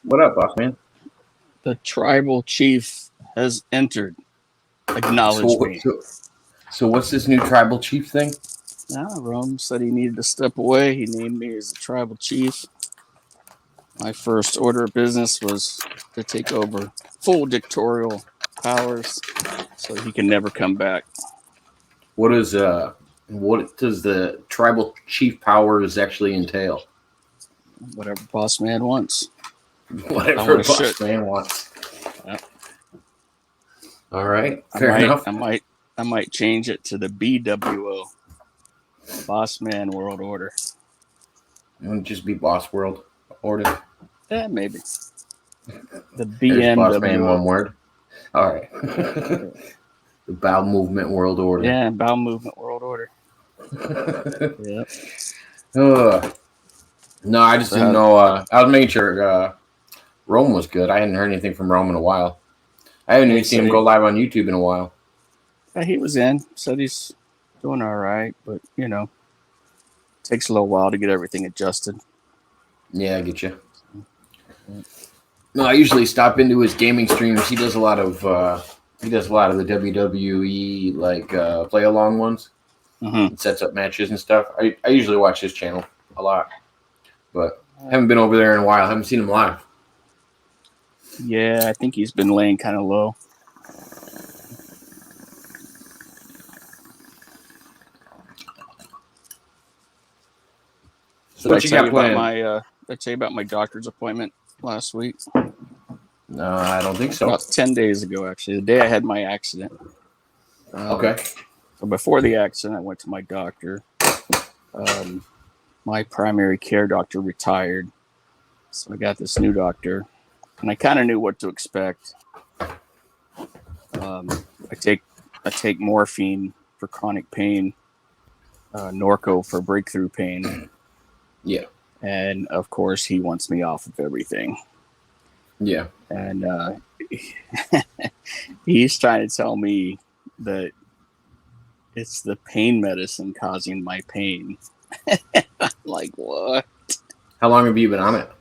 What up, boss man? The tribal chief has entered. Acknowledge So, me. so, so what's this new tribal chief thing? Rome said he needed to step away. He named me as the tribal chief. My first order of business was to take over full dictatorial powers so he can never come back. What is what does the tribal chief powers actually entail? Whatever boss man wants. Whatever wanna boss shit. man wants. Yep. All right, fair enough. I might change it to the BWO, Boss Man World Order. It wouldn't just be boss world order. Yeah, maybe. The There's boss man, one BMWO. word. All right. The bowel movement world order. Yeah, Bowel Movement World Order. Yep. No, I just didn't know. I was making sure Rome was good. I hadn't heard anything from Rome in a while. I haven't even seen him go live on YouTube in a while. He was in. Said he's doing all right, but takes a little while to get everything adjusted. Yeah, I get you. No, I usually stop into his gaming streams. He does a lot of the WWE play along ones. Mm-hmm. Sets up matches and stuff. I usually watch his channel a lot, but haven't been over there in a while. Haven't seen him live. Yeah, I think he's been laying kind of low. So what you got planned? Did I tell you about my doctor's appointment last week? No, I don't think so. About 10 days ago, actually, the day I had my accident. Okay. So before the accident, I went to my doctor. My primary care doctor retired, so I got this new doctor, and I kind of knew what to expect. I take morphine for chronic pain, Norco for breakthrough pain. Yeah. And of course, he wants me off of everything. Yeah. And he's trying to tell me that it's the pain medicine causing my pain. Like, what? How long have you been on it?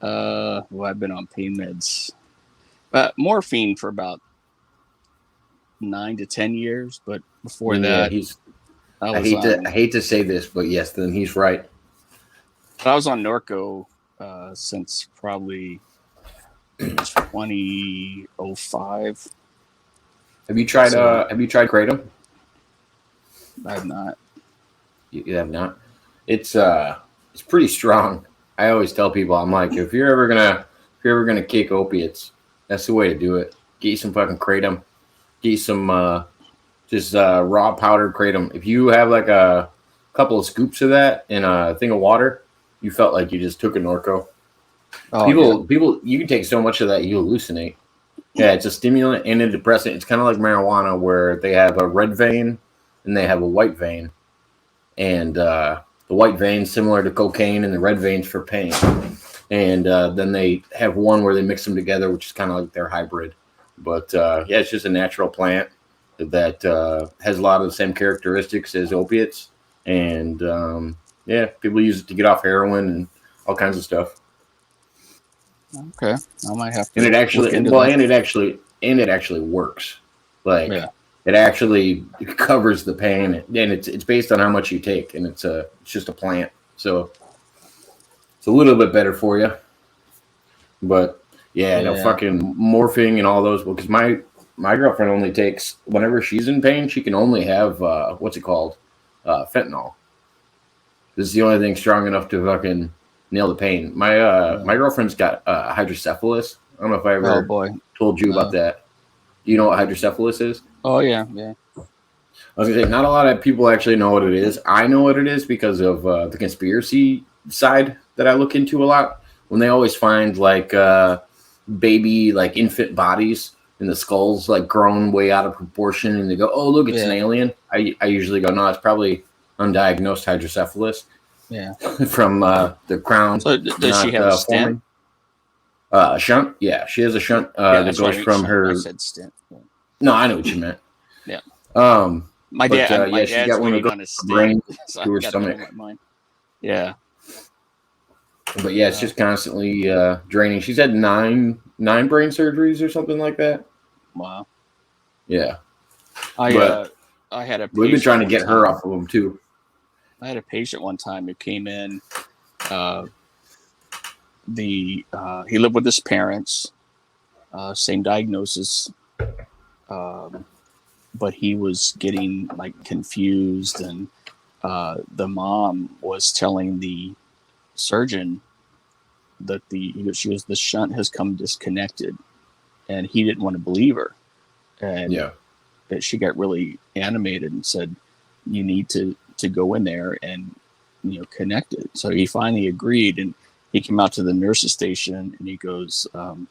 Well, I've been on pain meds. Morphine for about 9 to 10 years, but before that, I hate to say this, but yes, then he's right. I was on Norco since probably 2005. Have you tried Kratom? I have not. You have not. It's pretty strong. I always tell people, I'm like, if you're ever gonna kick opiates, that's the way to do it. Get you some fucking Kratom. Get you some raw powdered Kratom. If you have like a couple of scoops of that in a thing of water, you felt like you just took a Norco. People, you can take so much of that you hallucinate. Yeah, it's a stimulant and a depressant. It's kind of like marijuana, where they have a red vein and they have a white vein, and the white vein similar to cocaine, and the red vein's for pain. And then they have one where they mix them together, which is kind of like their hybrid. But it's just a natural plant that has a lot of the same characteristics as opiates, and people use it to get off heroin and all kinds of stuff. Okay, I might have to. And it actually works. It actually covers the pain, and it's based on how much you take, and it's just a plant, so it's a little bit better for you. But fucking morphine and all those. Because my girlfriend only takes, whenever she's in pain, she can only have fentanyl. This is the only thing strong enough to fucking nail the pain. My girlfriend's got hydrocephalus. I don't know if I ever told you about that. Do you know what hydrocephalus is? Oh yeah. I was gonna say, not a lot of people actually know what it is. I know what it is because of the conspiracy side that I look into a lot. When they always find baby, infant bodies, and the skulls grown way out of proportion, and they go, "Oh, look, it's an alien." I usually go, "No, it's probably undiagnosed hydrocephalus." Yeah. From the crown. So does she have a stent? A shunt? Yeah, she has a shunt that goes from her. I said stent. No, I know what you meant. Yeah. My dad's got one that goes on a stent to her stomach. Yeah. But yeah, it's just constantly draining. She's had nine brain surgeries or something like that. Wow. Yeah, I had a we've been trying to patient get one her time. off of them too. I had a patient one time who came in. He lived with his parents, same diagnosis, but he was getting like confused, and the mom was telling the surgeon that the shunt has come disconnected, and he didn't want to believe her, and Yeah, that she got really animated and said, "You need to go in there and connect it." So he finally agreed, and he came out to the nurse's station, and he goes, "You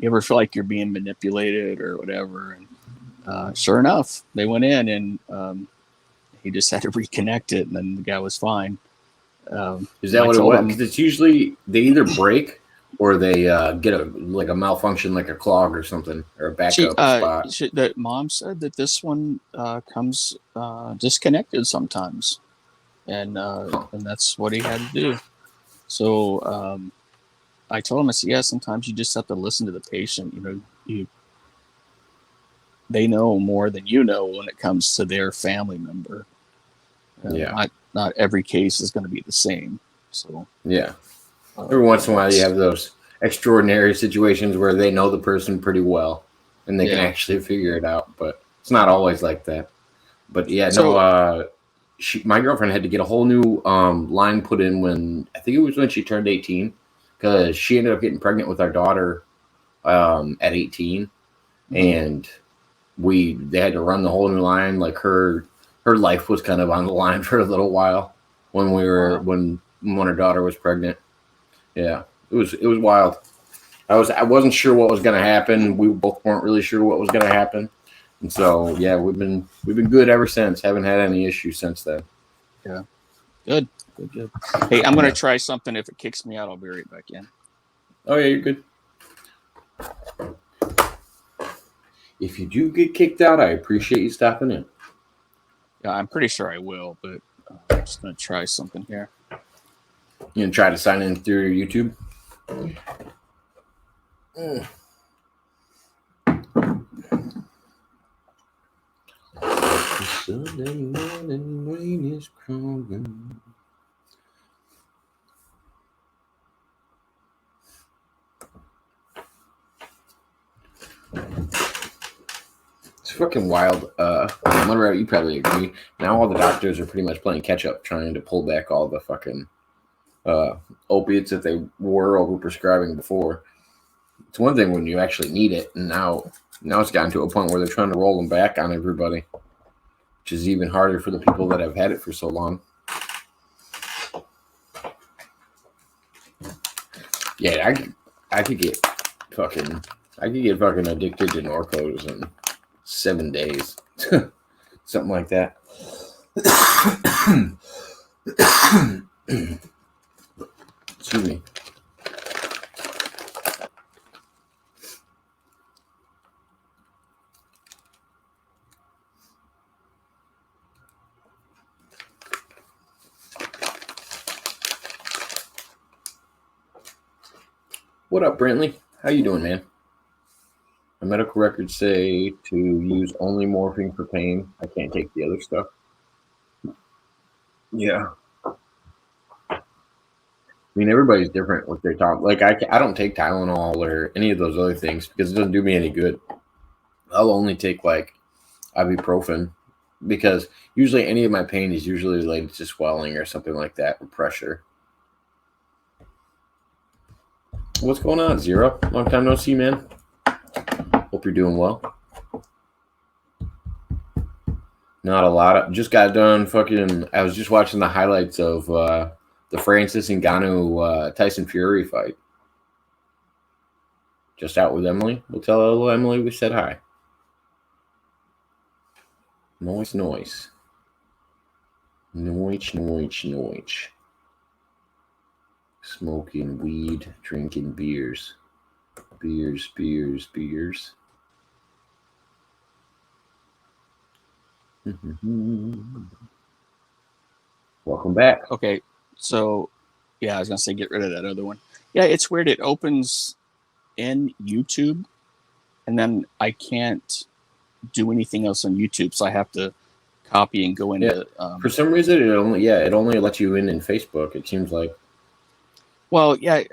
ever feel like you're being manipulated or whatever?" And sure enough, they went in, and he just had to reconnect it, and then the guy was fine. is And that I what it told was? him, Because it's usually they either break or they get a malfunction, like a clog or something, or a backup spot. that mom said that this one comes disconnected sometimes, Huh. and that's what he had to do. So I told him, I said, yeah, sometimes you just have to listen to the patient. They know more than you know when it comes to their family member. Yeah, Not every case is going to be the same. So yeah. Every once in a while, you have those extraordinary situations where they know the person pretty well and they can yeah. actually figure it out. But it's not always like that. But yeah, no. So My girlfriend had to get a whole new line put in when I think it was when she turned 18, because she ended up getting pregnant with our daughter at 18, and they had to run the whole new line. Like her life was kind of on the line for a little while wow. when our daughter was pregnant. Yeah, it was wild. I wasn't sure what was going to happen. We both weren't really sure what was going to happen, and so yeah, we've been good ever since. Haven't had any issues since then. Yeah. Good. Good. Hey, I'm going to Yeah. try something. If it kicks me out, I'll be right back in. Oh yeah, you're good. If you do get kicked out, I appreciate you stopping in. Yeah, I'm pretty sure I will, but I'm just going to try something here. You can try to sign in through your YouTube. Sunday morning rain is crawling. It's fucking wild. Monroe, you probably agree. Now all the doctors are pretty much playing catch up, trying to pull back all the fucking opiates that they were overprescribing before. It's one thing when you actually need it, and now it's gotten to a point where they're trying to roll them back on everybody, which is even harder for the people that have had it for so long. Yeah, I could get fucking addicted to Norcos in 7 days, something like that. Excuse me. What up, Brentley? How you doing, man? My medical records say to use only morphine for pain. I can't take the other stuff. Yeah. I mean, everybody's different with their talk. Like, I don't take Tylenol or any of those other things because it doesn't do me any good. I'll only take like ibuprofen because usually any of my pain is usually related to swelling or something like that or pressure. What's going on, Zero? Long time no see, man. Hope you're doing well. Not a lot of. Just got done fucking. I was just watching the highlights of the Francis Ngannou Tyson Fury fight. Just out with Emily. We'll tell little Emily we said hi. Noise, noise. Noise, noise, noise. Smoking weed, drinking beers. Beers, beers, beers. Welcome back. Okay, so Yeah, I was gonna say get rid of that other one. Yeah, it's weird. It opens in YouTube, and then I can't do anything else on YouTube, so I have to copy and go Yeah. into. For some reason, it only lets you in Facebook. It seems like. Well, yeah,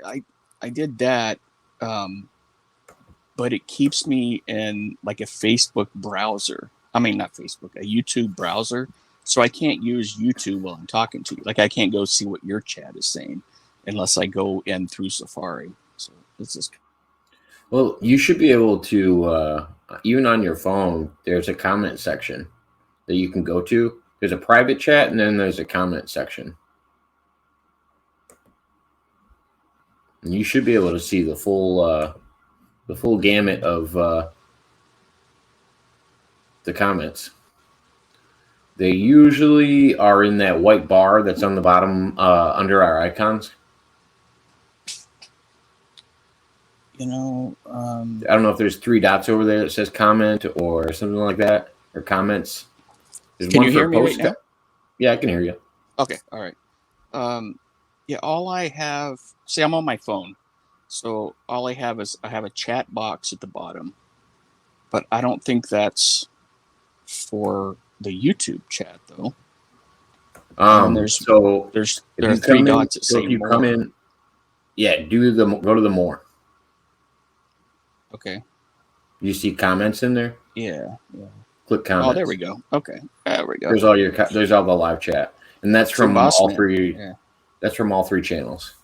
I did that, but it keeps me in like a Facebook browser. I mean, not Facebook, a YouTube browser. So I can't use YouTube while I'm talking to you. Like I can't go see what your chat is saying unless I go in through Safari. So it's just Well, you should be able to even on your phone. There's a comment section that you can go to. There's a private chat, and then there's a comment section. And you should be able to see the full gamut of the comments. They usually are in that white bar that's on the bottom under our icons. I don't know if there's 3 dots over there that says comment or something like that, or comments. There's can one you for hear me right now? Yeah, I can hear you. Okay, all right. Yeah, all I have. See, I'm on my phone, so all I have is I have a chat box at the bottom, but I don't think that's for the YouTube chat though. And there are 3 dots that say if you more. come in, yeah, go to the more. Okay. You see comments in there? Yeah. Click comments. Oh, there we go. Okay, there we go. There's all the live chat, and that's from all 3. Yeah. That's from all 3 channels.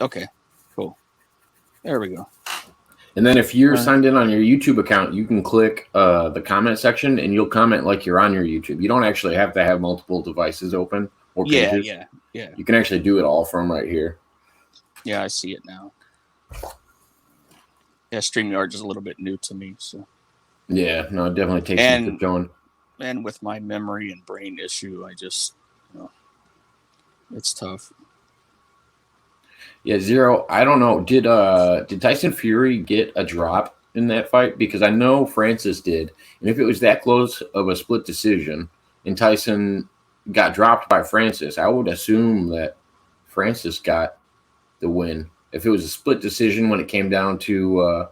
Okay, cool. There we go. And then if you're signed in on your YouTube account, you can click the comment section, and you'll comment like you're on your YouTube. You don't actually have to have multiple devices open or pages. Yeah. You can actually do it all from right here. Yeah, I see it now. Yeah, StreamYard is a little bit new to me, so. Yeah, no, it definitely takes some going. And with my memory and brain issue, I just, it's tough. Yeah, Zero. I don't know. Did Tyson Fury get a drop in that fight? Because I know Francis did, and if it was that close of a split decision, and Tyson got dropped by Francis, I would assume that Francis got the win. If it was a split decision when it came down to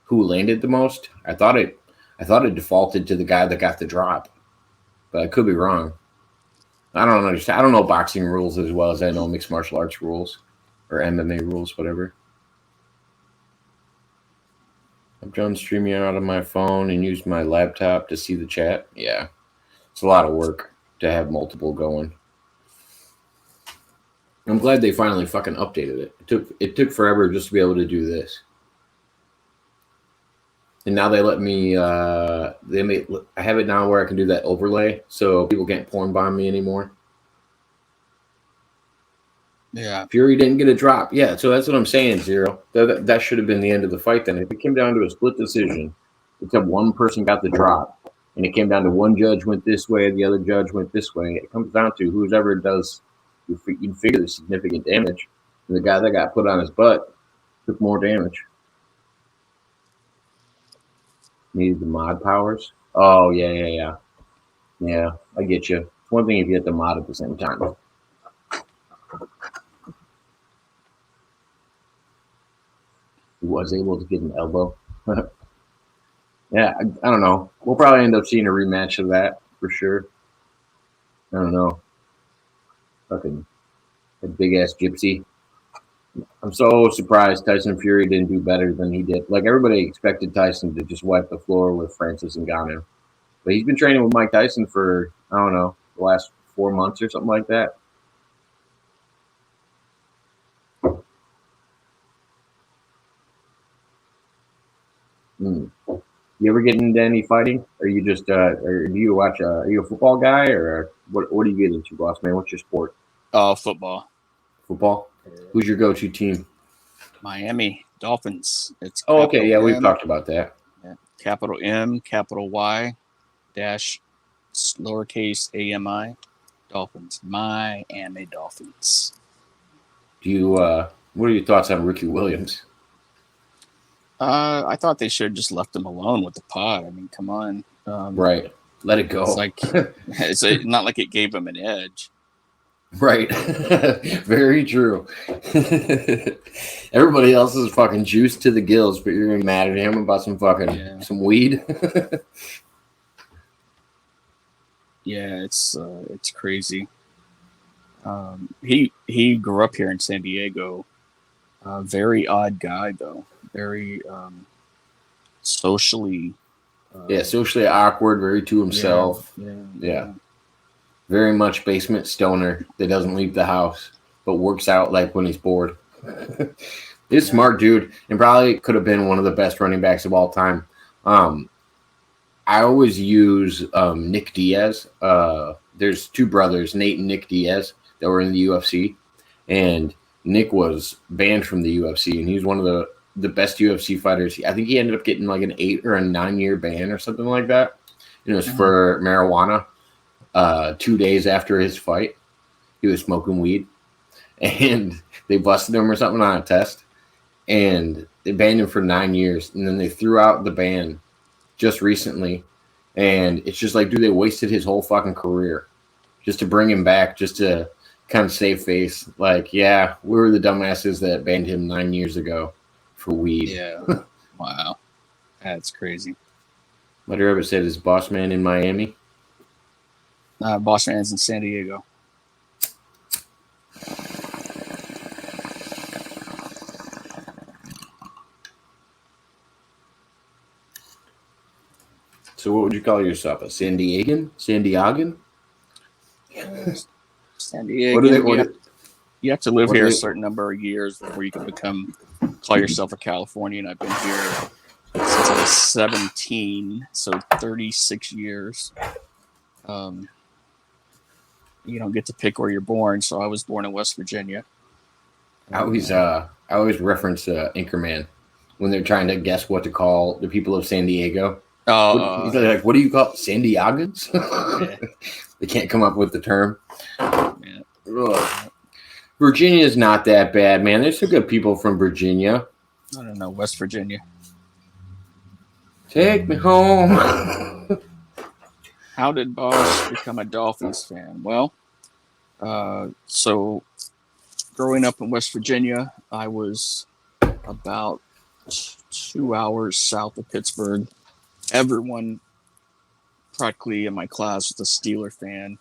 who landed the most, I thought it defaulted to the guy that got the drop, but I could be wrong. I don't understand. I don't know boxing rules as well as I know mixed martial arts rules or MMA rules, whatever. I've done streaming out of my phone and used my laptop to see the chat. Yeah, it's a lot of work to have multiple going. I'm glad they finally fucking updated it. It took forever just to be able to do this. And now they let me, I have it now where I can do that overlay so people can't porn bomb me anymore. Yeah. Fury didn't get a drop. Yeah, so that's what I'm saying, Zero. That should have been the end of the fight then. If it came down to a split decision, except one person got the drop, and it came down to one judge went this way, the other judge went this way, it comes down to whoever does, you figure the significant damage. And the guy that got put on his butt took more damage. Needed the mod powers. Oh, yeah. Yeah, I get you. It's one thing if you hit the mod at the same time. He was able to get an elbow. Yeah, I don't know. We'll probably end up seeing a rematch of that for sure. I don't know. Fucking a big ass gypsy. I'm so surprised Tyson Fury didn't do better than he did. Like everybody expected Tyson to just wipe the floor with Francis Ngannou, but he's been training with Mike Tyson for I don't know the last 4 months or something like that. You ever get into any fighting? Or you just or do you watch? Are you a football guy or what? What do you get into, boss man? What's your sport? Oh, football. Football. Who's your go-to team? Miami Dolphins. It's okay. Yeah, we've talked about that. Yeah. Capital M, capital Y, dash, lowercase AMI, Dolphins. Miami Dolphins. Do you? What are your thoughts on Ricky Williams? I thought they should have just left him alone with the pod. I mean, come on. Right. Let it go. It's like it's not like it gave him an edge. Right. Very true. Everybody else is fucking juiced to the gills, but you're gonna be mad at him about some fucking some weed. Yeah, it's crazy. He grew up here in San Diego. Very odd guy though. Very socially. Yeah, socially awkward, very to himself. Yeah. Very much basement stoner that doesn't leave the house, but works out like when he's bored. He's a smart dude and probably could have been one of the best running backs of all time. I always use Nick Diaz. There's two brothers, Nate and Nick Diaz, that were in the UFC, and Nick was banned from the UFC, and he's one of the best UFC fighters. I think he ended up getting like an 8 or a 9 year ban or something like that. It was for marijuana. 2 days after his fight, he was smoking weed, and they busted him or something on a test, and they banned him for 9 years, and then they threw out the ban just recently, and it's just like, dude, they wasted his whole fucking career just to bring him back, just to kind of save face. Like, yeah, we were the dumbasses that banned him 9 years ago for weed. Yeah. Wow. That's crazy. Buddy Rabbit said his boss man in Miami. Boss man's in San Diego. So what would you call yourself? A San Diegan? San Diegan? San Diego. You have to live what here do a they- certain number of years before you can call yourself a Californian. I've been here since I was 17, so 36 years. You don't get to pick where you're born, so I was born in West Virginia. I always reference Anchorman when they're trying to guess what to call the people of San Diego. He's like, what do you call San Diegans? They can't come up with the term. Yeah. Virginia is not that bad, man. There's some good people from Virginia. I don't know, West Virginia. Take me home. How did Bosch become a Dolphins fan? Well, so growing up in West Virginia, I was about 2 hours south of Pittsburgh. Everyone practically in my class was a Steeler fan.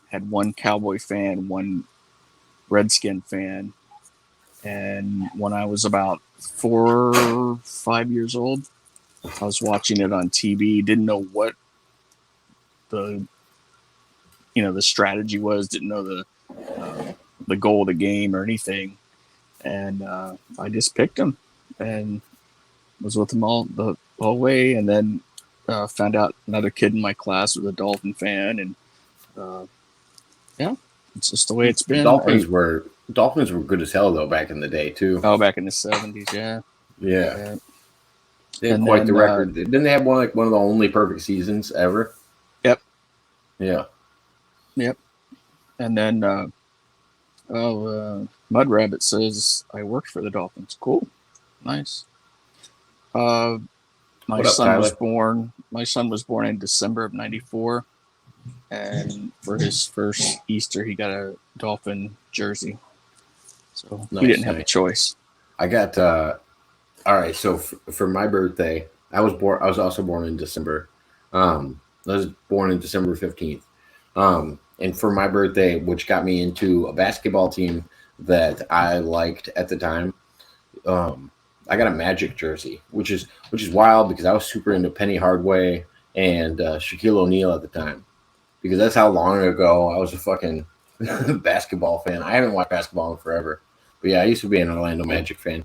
Had one Cowboy fan, one Redskin fan. And when I was about 4 or 5 years old, I was watching it on TV. Didn't know what the strategy was. Didn't know the goal of the game or anything. And I just picked them and was with them all the whole way. And then found out another kid in my class was a Dolphin fan, and it's just the way it's been. Dolphins were good as hell though back in the day too. Oh, back in the 70s, yeah. They had quite the record. Didn't they have one of the only perfect seasons ever? Yep. Yeah. Yep. And then Mud Rabbit says I worked for the Dolphins. Cool. Nice. My son was born in December of 94, and for his first Easter he got a Dolphin jersey. So he didn't have a choice. I got all right, so for my birthday, I was also born in December. I was born in December 15th. And for my birthday, which got me into a basketball team that I liked at the time, I got a Magic jersey, which is wild because I was super into Penny Hardaway and Shaquille O'Neal at the time, because that's how long ago I was a fucking basketball fan. I haven't watched basketball in forever, but yeah, I used to be an Orlando Magic fan.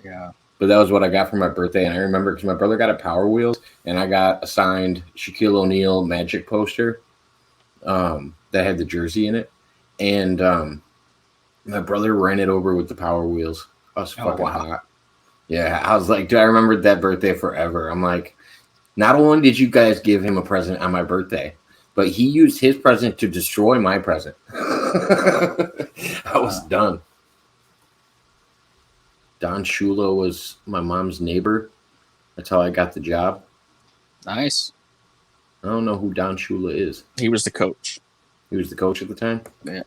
Yeah. But that was what I got for my birthday, and I remember because my brother got a Power Wheels, and I got a signed Shaquille O'Neal Magic poster that had the jersey in it, and my brother ran it over with the Power Wheels. I was fucking hot. Yeah, I was like, dude, I remembered that birthday forever. I'm like, not only did you guys give him a present on my birthday, but he used his present to destroy my present. I was done. Don Shula was my mom's neighbor. That's how I got the job. Nice. I don't know who Don Shula is. He was the coach. He was the coach at the time? Yeah.